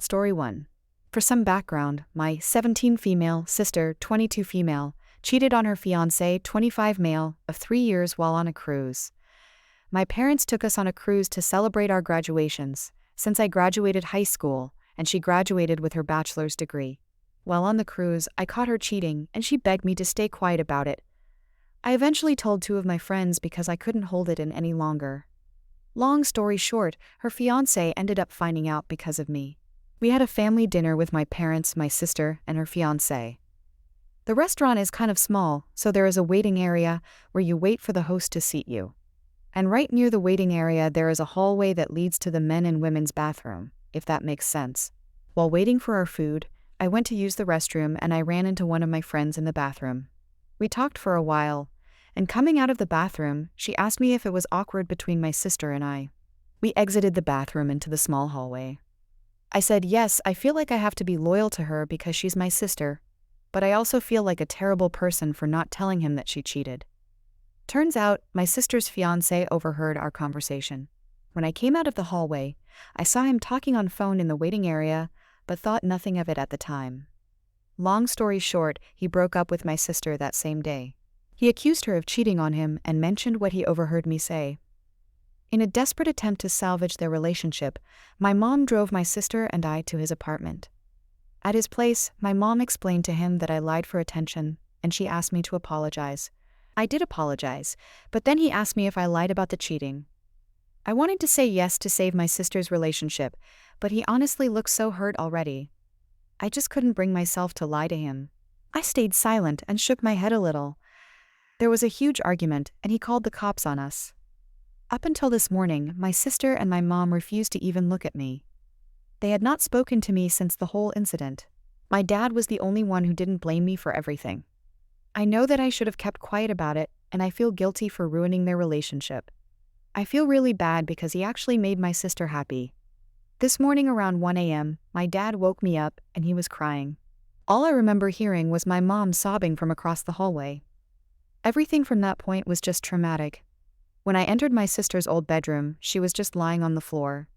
Story 1. For some background, my 17 female sister, 22 female, cheated on her fiancé, 25 male, of 3 years while on a cruise. My parents took us on a cruise to celebrate our graduations, since I graduated high school and she graduated with her bachelor's degree. While on the cruise, I caught her cheating and she begged me to stay quiet about it. I eventually told 2 of my friends because I couldn't hold it in any longer. Long story short, her fiancé ended up finding out because of me. We had a family dinner with my parents, my sister, and her fiancé. The restaurant is kind of small, so there is a waiting area where you wait for the host to seat you. And right near the waiting area there is a hallway that leads to the men and women's bathroom, if that makes sense. While waiting for our food, I went to use the restroom and I ran into one of my friends in the bathroom. We talked for a while, and coming out of the bathroom, she asked me if it was awkward between my sister and I. We exited the bathroom into the small hallway. I said, yes, I feel like I have to be loyal to her because she's my sister, but I also feel like a terrible person for not telling him that she cheated. Turns out, my sister's fiancé overheard our conversation. When I came out of the hallway, I saw him talking on phone in the waiting area, but thought nothing of it at the time. Long story short, he broke up with my sister that same day. He accused her of cheating on him and mentioned what he overheard me say. In a desperate attempt to salvage their relationship, my mom drove my sister and I to his apartment. At his place, my mom explained to him that I lied for attention, and she asked me to apologize. I did apologize, but then he asked me if I lied about the cheating. I wanted to say yes to save my sister's relationship, but he honestly looked so hurt already. I just couldn't bring myself to lie to him. I stayed silent and shook my head a little. There was a huge argument, and he called the cops on us. Up until this morning, my sister and my mom refused to even look at me. They had not spoken to me since the whole incident. My dad was the only one who didn't blame me for everything. I know that I should have kept quiet about it, and I feel guilty for ruining their relationship. I feel really bad because he actually made my sister happy. This morning around 1 a.m., my dad woke me up and he was crying. All I remember hearing was my mom sobbing from across the hallway. Everything from that point was just traumatic. When I entered my sister's old bedroom, she was just lying on the floor.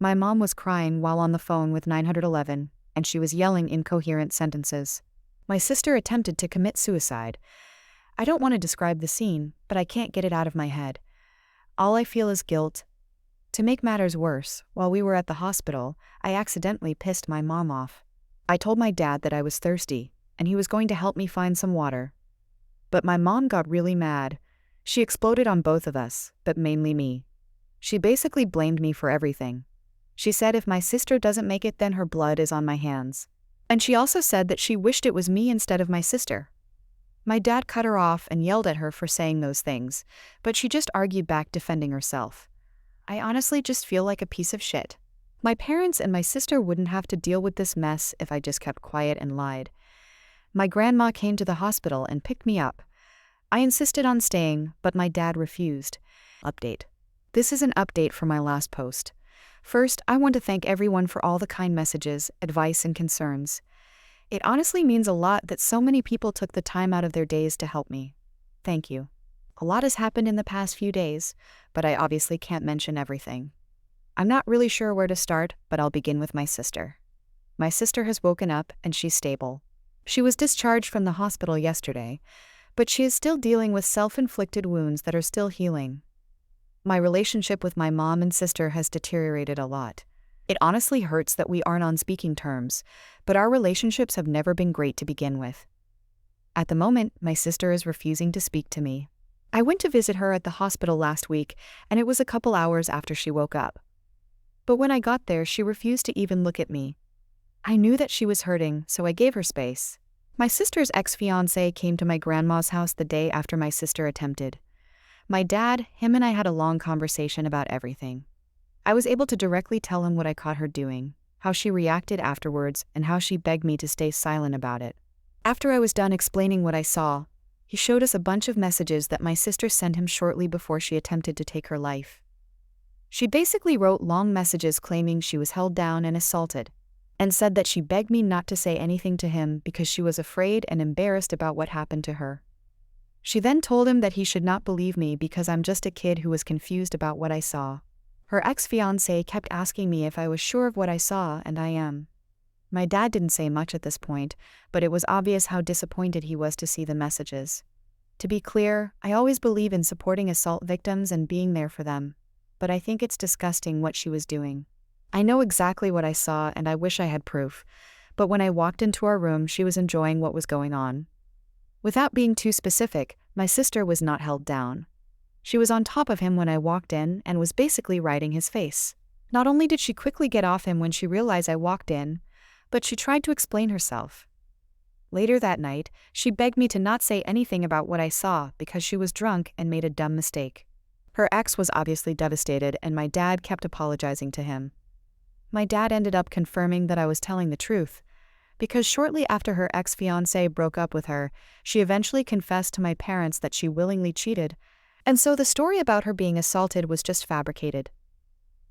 My mom was crying while on the phone with 911, and she was yelling incoherent sentences. My sister attempted to commit suicide. I don't want to describe the scene, but I can't get it out of my head. All I feel is guilt. To make matters worse, while we were at the hospital, I accidentally pissed my mom off. I told my dad that I was thirsty, and he was going to help me find some water. But my mom got really mad. She exploded on both of us, but mainly me. She basically blamed me for everything. She said if my sister doesn't make it, then her blood is on my hands. And she also said that she wished it was me instead of my sister. My dad cut her off and yelled at her for saying those things, but she just argued back, defending herself. I honestly just feel like a piece of shit. My parents and my sister wouldn't have to deal with this mess if I just kept quiet and lied. My grandma came to the hospital and picked me up. I insisted on staying, but my dad refused. Update. This is an update for my last post. First, I want to thank everyone for all the kind messages, advice, and concerns. It honestly means a lot that so many people took the time out of their days to help me. Thank you. A lot has happened in the past few days, but I obviously can't mention everything. I'm not really sure where to start, but I'll begin with my sister. My sister has woken up and she's stable. She was discharged from the hospital yesterday, but she is still dealing with self-inflicted wounds that are still healing. My relationship with my mom and sister has deteriorated a lot. It honestly hurts that we aren't on speaking terms, but our relationships have never been great to begin with. At the moment, my sister is refusing to speak to me. I went to visit her at the hospital last week, and it was a couple hours after she woke up. But when I got there, she refused to even look at me. I knew that she was hurting, so I gave her space. My sister's ex-fiancé came to my grandma's house the day after my sister attempted. My dad, him and I had a long conversation about everything. I was able to directly tell him what I caught her doing, how she reacted afterwards, and how she begged me to stay silent about it. After I was done explaining what I saw, he showed us a bunch of messages that my sister sent him shortly before she attempted to take her life. She basically wrote long messages claiming she was held down and assaulted, and said that she begged me not to say anything to him because she was afraid and embarrassed about what happened to her. She then told him that he should not believe me because I'm just a kid who was confused about what I saw. Her ex-fiancé kept asking me if I was sure of what I saw, and I am. My dad didn't say much at this point, but it was obvious how disappointed he was to see the messages. To be clear, I always believe in supporting assault victims and being there for them, but I think it's disgusting what she was doing. I know exactly what I saw and I wish I had proof, but when I walked into our room, she was enjoying what was going on. Without being too specific, my sister was not held down. She was on top of him when I walked in and was basically riding his face. Not only did she quickly get off him when she realized I walked in, but she tried to explain herself. Later that night, she begged me to not say anything about what I saw because she was drunk and made a dumb mistake. Her ex was obviously devastated and my dad kept apologizing to him. My dad ended up confirming that I was telling the truth, because shortly after her ex-fiancé broke up with her, she eventually confessed to my parents that she willingly cheated, and so the story about her being assaulted was just fabricated.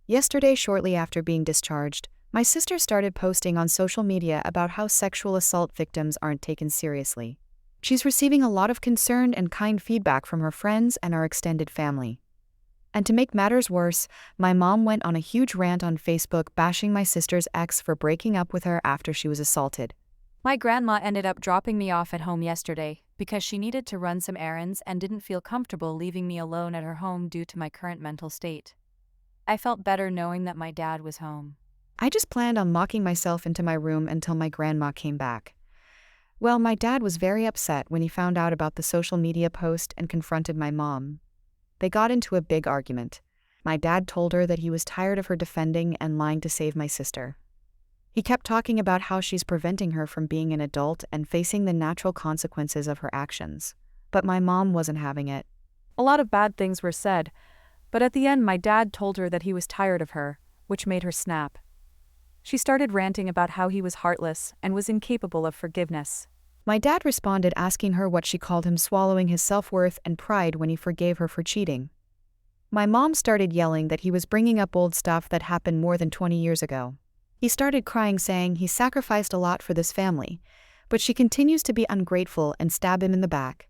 Yesterday, shortly after being discharged, my sister started posting on social media about how sexual assault victims aren't taken seriously. She's receiving a lot of concerned and kind feedback from her friends and our extended family. And to make matters worse, my mom went on a huge rant on Facebook bashing my sister's ex for breaking up with her after she was assaulted. My grandma ended up dropping me off at home yesterday because she needed to run some errands and didn't feel comfortable leaving me alone at her home due to my current mental state. I felt better knowing that my dad was home. I just planned on locking myself into my room until my grandma came back. Well, my dad was very upset when he found out about the social media post and confronted my mom. They got into a big argument. My dad told her that he was tired of her defending and lying to save my sister. He kept talking about how she's preventing her from being an adult and facing the natural consequences of her actions. But my mom wasn't having it. A lot of bad things were said, but at the end my dad told her that he was tired of her, which made her snap. She started ranting about how he was heartless and was incapable of forgiveness. My dad responded asking her what she called him swallowing his self-worth and pride when he forgave her for cheating. My mom started yelling that he was bringing up old stuff that happened more than 20 years ago. He started crying saying he sacrificed a lot for this family, but she continues to be ungrateful and stab him in the back.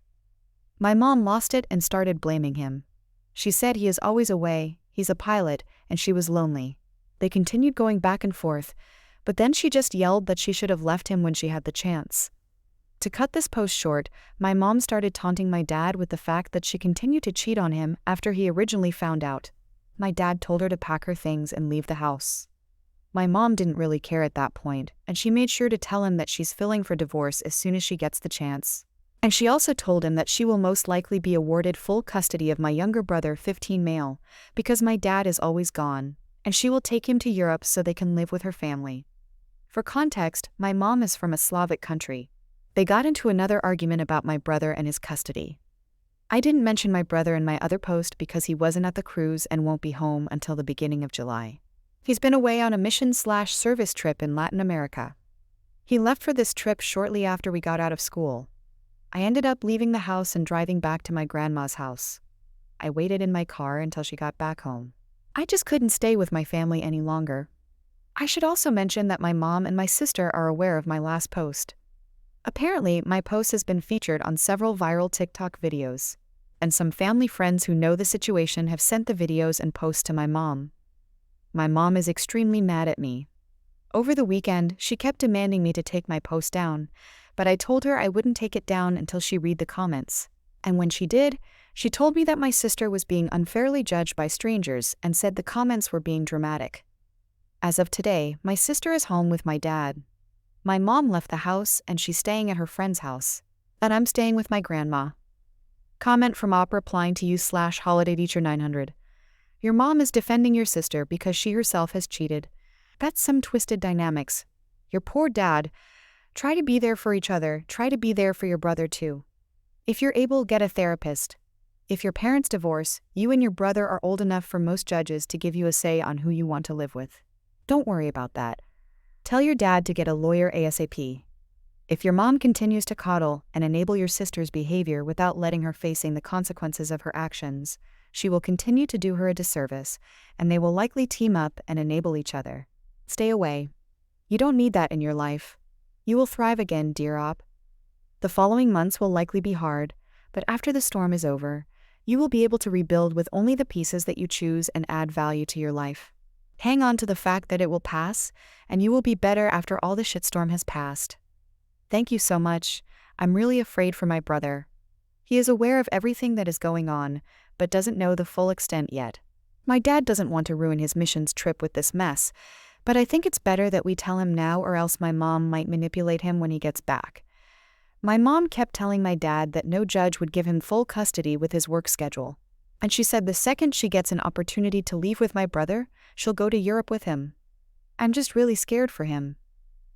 My mom lost it and started blaming him. She said he is always away, he's a pilot, and she was lonely. They continued going back and forth, but then she just yelled that she should have left him when she had the chance. To cut this post short, my mom started taunting my dad with the fact that she continued to cheat on him after he originally found out. My dad told her to pack her things and leave the house. My mom didn't really care at that point, and she made sure to tell him that she's filing for divorce as soon as she gets the chance. And she also told him that she will most likely be awarded full custody of my younger brother, 15 male, because my dad is always gone, and she will take him to Europe so they can live with her family. For context, my mom is from a Slavic country. They got into another argument about my brother and his custody. I didn't mention my brother in my other post because he wasn't at the cruise and won't be home until the beginning of July. He's been away on a mission/service trip in Latin America. He left for this trip shortly after we got out of school. I ended up leaving the house and driving back to my grandma's house. I waited in my car until she got back home. I just couldn't stay with my family any longer. I should also mention that my mom and my sister are aware of my last post. Apparently, my post has been featured on several viral TikTok videos, and some family friends who know the situation have sent the videos and posts to my mom. My mom is extremely mad at me. Over the weekend, she kept demanding me to take my post down, but I told her I wouldn't take it down until she read the comments. And when she did, she told me that my sister was being unfairly judged by strangers and said the comments were being dramatic. As of today, my sister is home with my dad. My mom left the house and she's staying at her friend's house, and I'm staying with my grandma. Comment from Op replying to you/Holiday Teacher 900. Your mom is defending your sister because she herself has cheated. That's some twisted dynamics. Your poor dad. Try to be there for each other. Try to be there for your brother too. If you're able, get a therapist. If your parents divorce, you and your brother are old enough for most judges to give you a say on who you want to live with. Don't worry about that. Tell your dad to get a lawyer ASAP. If your mom continues to coddle and enable your sister's behavior without letting her facing the consequences of her actions, she will continue to do her a disservice, and they will likely team up and enable each other. Stay away. You don't need that in your life. You will thrive again, dear Op. The following months will likely be hard, but after the storm is over, You will be able to rebuild with only the pieces that you choose and add value to your life. Hang on to the fact that it will pass, and you will be better after all the shitstorm has passed. Thank you so much. I'm really afraid for my brother. He is aware of everything that is going on, but doesn't know the full extent yet. My dad doesn't want to ruin his missions trip with this mess, but I think it's better that we tell him now, or else my mom might manipulate him when he gets back. My mom kept telling my dad that no judge would give him full custody with his work schedule. And she said the second she gets an opportunity to leave with my brother, she'll go to Europe with him. I'm just really scared for him.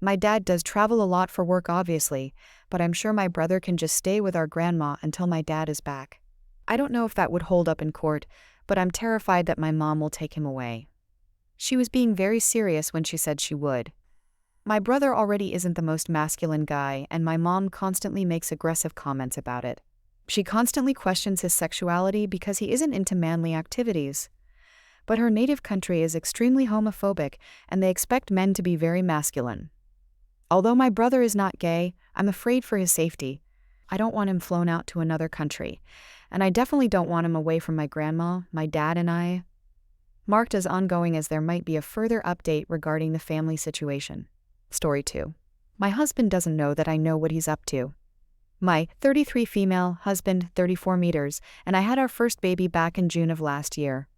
My dad does travel a lot for work obviously, but I'm sure my brother can just stay with our grandma until my dad is back. I don't know if that would hold up in court, but I'm terrified that my mom will take him away. She was being very serious when she said she would. My brother already isn't the most masculine guy, and my mom constantly makes aggressive comments about it. She constantly questions his sexuality because he isn't into manly activities. But her native country is extremely homophobic, and they expect men to be very masculine. Although my brother is not gay, I'm afraid for his safety. I don't want him flown out to another country, and I definitely don't want him away from my grandma, my dad, and I. Marked as ongoing, as there might be a further update regarding the family situation. Story 2. My husband doesn't know that I know what he's up to. My 33 female husband, 34 meters, and I had our first baby back in June of last year.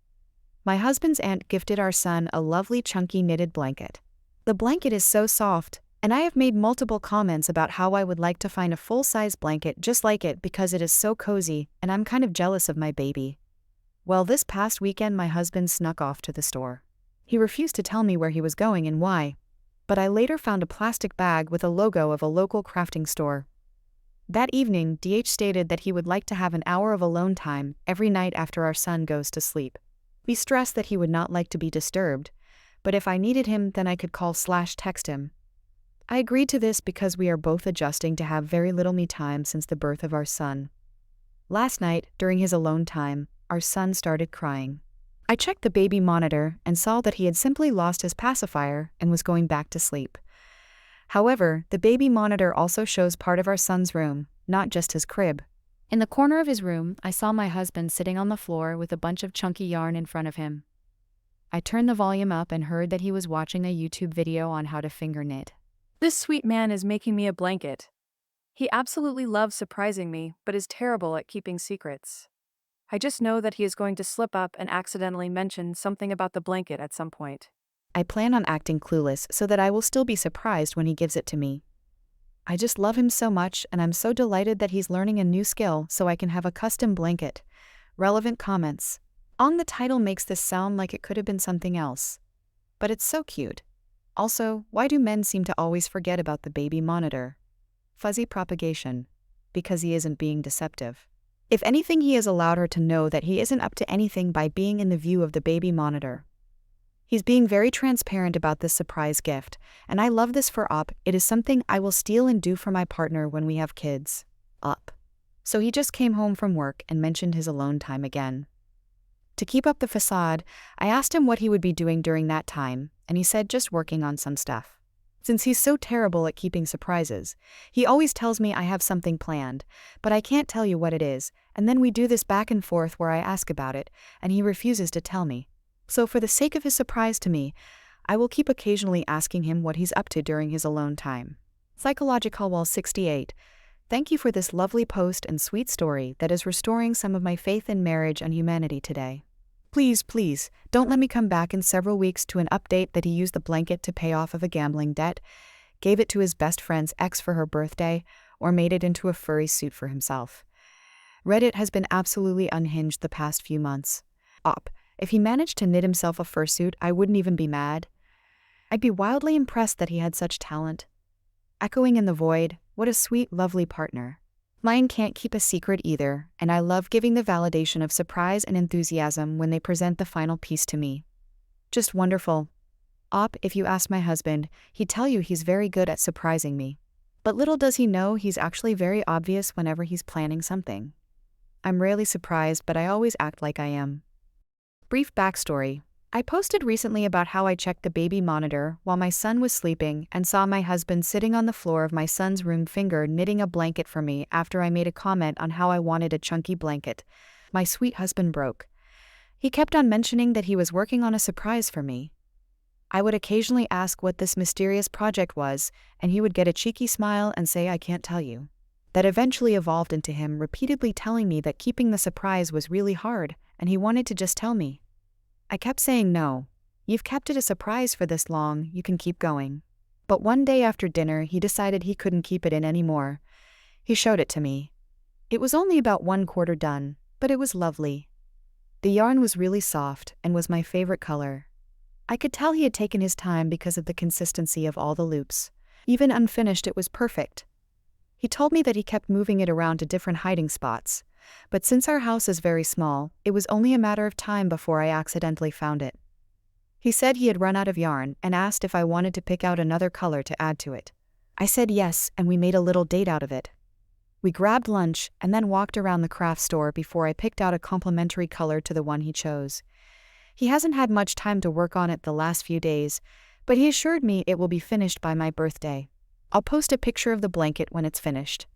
My husband's aunt gifted our son a lovely chunky knitted blanket. The blanket is so soft, and I have made multiple comments about how I would like to find a full-size blanket just like it because it is so cozy, and I'm kind of jealous of my baby. Well, this past weekend my husband snuck off to the store. He refused to tell me where he was going and why, but I later found a plastic bag with a logo of a local crafting store. That evening, DH stated that he would like to have an hour of alone time every night after our son goes to sleep. We stressed that he would not like to be disturbed, but if I needed him then I could call/text him. I agreed to this because we are both adjusting to have very little me time since the birth of our son. Last night, during his alone time, our son started crying. I checked the baby monitor and saw that he had simply lost his pacifier and was going back to sleep. However, the baby monitor also shows part of our son's room, not just his crib. In the corner of his room, I saw my husband sitting on the floor with a bunch of chunky yarn in front of him. I turned the volume up and heard that he was watching a YouTube video on how to finger knit. This sweet man is making me a blanket. He absolutely loves surprising me, but is terrible at keeping secrets. I just know that he is going to slip up and accidentally mention something about the blanket at some point. I plan on acting clueless so that I will still be surprised when he gives it to me. I just love him so much, and I'm so delighted that he's learning a new skill so I can have a custom blanket. Relevant comments. On the title makes this sound like it could have been something else. But it's so cute. Also, why do men seem to always forget about the baby monitor? Fuzzy propagation. Because he isn't being deceptive. If anything, he has allowed her to know that he isn't up to anything by being in the view of the baby monitor. He's being very transparent about this surprise gift, and I love this for Op. It is something I will steal and do for my partner when we have kids. Op. So he just came home from work and mentioned his alone time again. To keep up the facade, I asked him what he would be doing during that time, and he said just working on some stuff. Since he's so terrible at keeping surprises, he always tells me I have something planned, but I can't tell you what it is, and then we do this back and forth where I ask about it, and he refuses to tell me. So for the sake of his surprise to me, I will keep occasionally asking him what he's up to during his alone time. Psychologicalwall68. Thank you for this lovely post and sweet story that is restoring some of my faith in marriage and humanity today. Please, don't let me come back in several weeks to an update that he used the blanket to pay off of a gambling debt, gave it to his best friend's ex for her birthday, or made it into a furry suit for himself. Reddit has been absolutely unhinged the past few months. If he managed to knit himself a fursuit, I wouldn't even be mad. I'd be wildly impressed that he had such talent. Echoing in the void, what a sweet, lovely partner. Mine can't keep a secret either, and I love giving the validation of surprise and enthusiasm when they present the final piece to me. Just wonderful. If you ask my husband, he'd tell you he's very good at surprising me. But little does he know he's actually very obvious whenever he's planning something. I'm rarely surprised, but I always act like I am. Brief backstory. I posted recently about how I checked the baby monitor while my son was sleeping and saw my husband sitting on the floor of my son's room knitting a blanket for me after I made a comment on how I wanted a chunky blanket. My sweet husband broke. He kept on mentioning that he was working on a surprise for me. I would occasionally ask what this mysterious project was, and he would get a cheeky smile and say, "I can't tell you." That eventually evolved into him repeatedly telling me that keeping the surprise was really hard, and he wanted to just tell me. I kept saying no. You've kept it a surprise for this long, you can keep going. But one day after dinner, he decided he couldn't keep it in anymore. He showed it to me. It was only about 1/4 done, but it was lovely. The yarn was really soft and was my favorite color. I could tell he had taken his time because of the consistency of all the loops. Even unfinished, it was perfect. He told me that he kept moving it around to different hiding spots, but since our house is very small, it was only a matter of time before I accidentally found it. He said he had run out of yarn and asked if I wanted to pick out another color to add to it. I said yes, and we made a little date out of it. We grabbed lunch and then walked around the craft store before I picked out a complementary color to the one he chose. He hasn't had much time to work on it the last few days, but he assured me it will be finished by my birthday. I'll post a picture of the blanket when it's finished.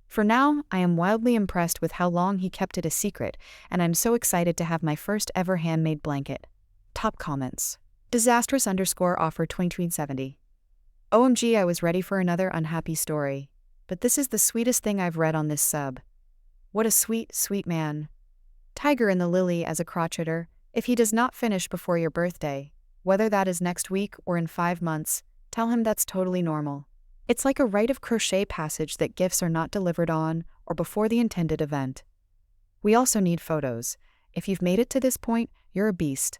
For now, I am wildly impressed with how long he kept it a secret, and I'm so excited to have my first ever handmade blanket. Top comments. Disastrous_offer 2070. OMG, I was ready for another unhappy story. But this is the sweetest thing I've read on this sub. What a sweet, sweet man. Tiger in the lily as a crotcheter. If he does not finish before your birthday, whether that is next week or in 5 months, tell him that's totally normal. It's like a rite of crochet passage that gifts are not delivered on or before the intended event. We also need photos. If you've made it to this point, you're a beast.